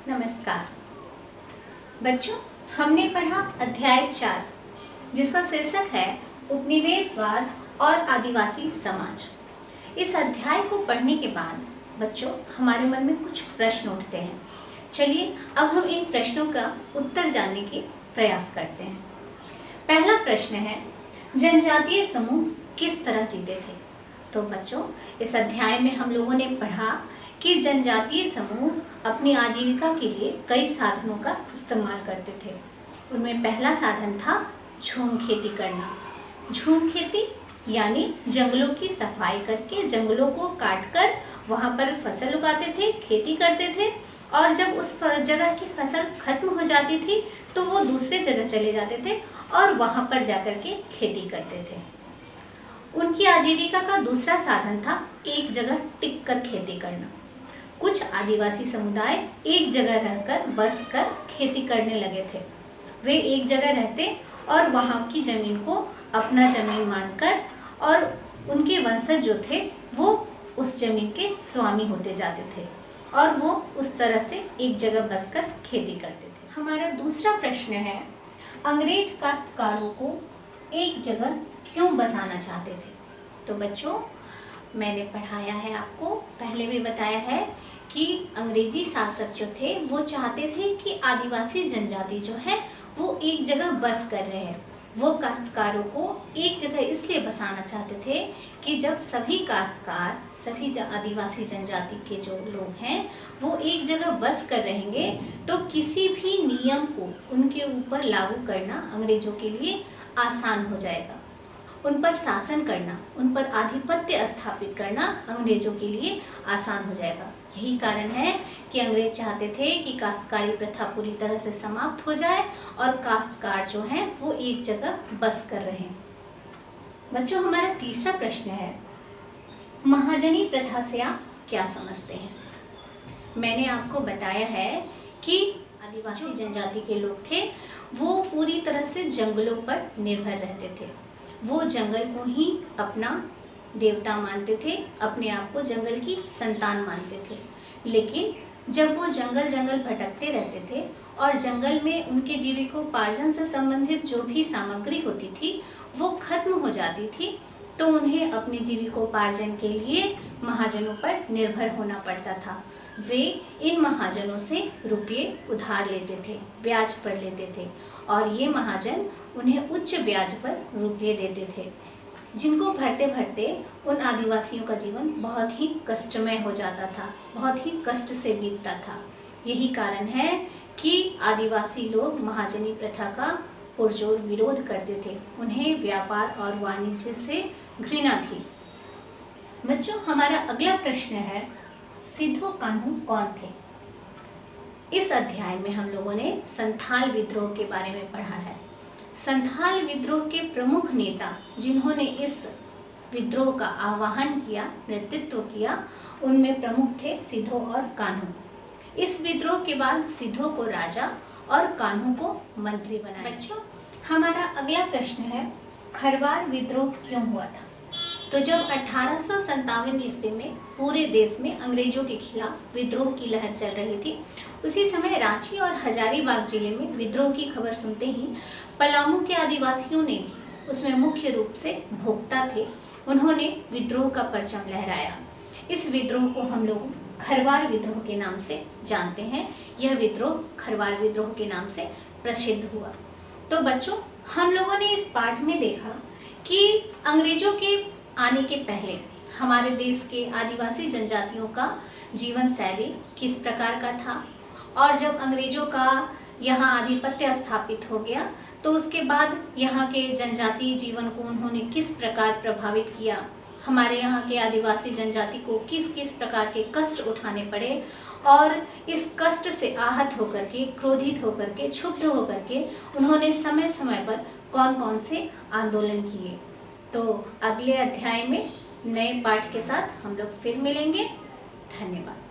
नमस्कार बच्चों, हमने पढ़ा अध्याय 4 जिसका शीर्षक है उपनिवेशवाद और आदिवासी समाज। इस अध्याय को पढ़ने के बाद बच्चों हमारे मन में कुछ प्रश्न उठते हैं। चलिए अब हम इन प्रश्नों का उत्तर जानने के प्रयास करते हैं। पहला प्रश्न है, जनजातीय समूह किस तरह जीते थे? तो बच्चों इस अध्याय में हम लोगों ने पढ़ा कि जनजातीय समूह अपनी आजीविका के लिए कई साधनों का इस्तेमाल करते थे। उनमें पहला साधन था झूम खेती करना। झूम खेती यानी जंगलों की सफाई करके जंगलों को काटकर वहाँ पर फसल उगाते थे, खेती करते थे, और जब उस जगह की फसल खत्म हो जाती थी तो वो दूसरे जगह चले जाते थे और वहाँ पर जाकर के खेती करते थे। उनकी आजीविका का दूसरा साधन था एक जगह टिक कर खेती करना। कुछ आदिवासी समुदाय एक जगह रहकर बस कर खेती करने लगे थे। वे एक जगह रहते और वहाँ की जमीन को अपना जमीन मानकर और उनके वंशज जो थे वो उस जमीन के स्वामी होते जाते थे और वो उस तरह से एक जगह बसकर खेती करते थे। हमारा दूसरा प्रश्न है, अंग्रेज काश्तकारों को एक जगह क्यों बसाना चाहते थे? तो बच्चों मैंने पढ़ाया है, आपको पहले भी बताया है कि अंग्रेजी शासक जो थे वो चाहते थे कि आदिवासी जनजाति जो है वो एक जगह बस कर रहे हैं। वो काश्तकारों को एक जगह इसलिए बसाना चाहते थे कि जब सभी काश्तकार, सभी आदिवासी जनजाति के जो लोग हैं वो एक जगह बस कर रहेंगे तो किसी भी नियम को उनके ऊपर लागू करना अंग्रेजों के लिए आसान हो जाएगा। उन पर शासन करना, उन पर आधिपत्य स्थापित करना अंग्रेजों के लिए आसान हो जाएगा। यही कारण है कि अंग्रेज चाहते थे कि काश्तकारी प्रथा पूरी तरह से समाप्त हो जाए और काश्तकार जो हैं वो एक जगह बस कर रहे हैं। बच्चों हमारा तीसरा प्रश्न है, महाजनी प्रथा से आप क्या समझते हैं? मैंने आपको बताया है कि आदिवासी जनजाति के लोग थे वो पूरी तरह से जंगलों पर निर्भर रहते थे। वो जंगल को ही अपना देवता मानते थे, अपने आप को जंगल की संतान मानते थे। लेकिन जब वो जंगल भटकते रहते थे और जंगल में उनके जीविकोपार्जन से संबंधित जो भी सामग्री होती थी वो खत्म हो जाती थी तो उन्हें अपने जीविकोपार्जन के लिए महाजनों पर निर्भर होना पड़ता था। वे इन महाजनों से रुपये उधार लेते थे, ब्याज पर लेते थे और ये महाजन उन्हें उच्च ब्याज पर रुपये देते थे, जिनको भरते भरते उन आदिवासियों का जीवन बहुत ही कष्टमय हो जाता था, बहुत ही कष्ट से बीतता था। यही कारण है कि आदिवासी लोग महाजनी प्रथा का पुरजोर विरोध करते थे। उन्हें व्यापार और वाणिज्य से घृणा थी। बच्चों हमारा अगला प्रश्न है, सिद्धो कान्हू कौन थे? इस अध्याय में हम लोगों ने संथाल विद्रोह के बारे में पढ़ा है। संथाल विद्रोह के प्रमुख नेता जिन्होंने इस विद्रोह का आह्वान किया, नेतृत्व किया, उनमें प्रमुख थे सिद्धो और कान्हू। इस विद्रोह के बाद सिद्धो को राजा और कान्हू को मंत्री बनाया। बच्चों हमारा अगला प्रश्न है, खरवार विद्रोह क्यों हुआ था? तो जब 1857 ईस्वी में पूरे देश में अंग्रेजों के खिलाफ विद्रोह की लहर चल रही थी, उसी समय रांची और हजारीबाग जिले में विद्रोह की खबर सुनते ही पलामू के आदिवासियों ने भी, उसमें मुख्य रूप से भोक्ता थे, उन्होंने विद्रोह का परचम लहराया। इस विद्रोह को हम लोग खरवार विद्रोह के नाम से जानते हैं। यह विद्रोह खरवार विद्रोह के नाम से प्रसिद्ध हुआ। तो बच्चों हम लोगों ने इस पाठ में देखा कि अंग्रेजों के आने के पहले हमारे देश के आदिवासी जनजातियों का जीवन शैली किस प्रकार का था, और जब अंग्रेजों का यहाँ आधिपत्य स्थापित हो गया तो उसके बाद यहाँ के जनजातीय जीवन को उन्होंने किस प्रकार प्रभावित किया, हमारे यहाँ के आदिवासी जनजाति को किस किस प्रकार के कष्ट उठाने पड़े, और इस कष्ट से आहत होकर के, क्रोधित होकर के, क्षुब्ध होकर के उन्होंने समय समय पर कौन कौन से आंदोलन किए। तो अगले अध्याय में नए पाठ के साथ हम लोग फिर मिलेंगे। धन्यवाद।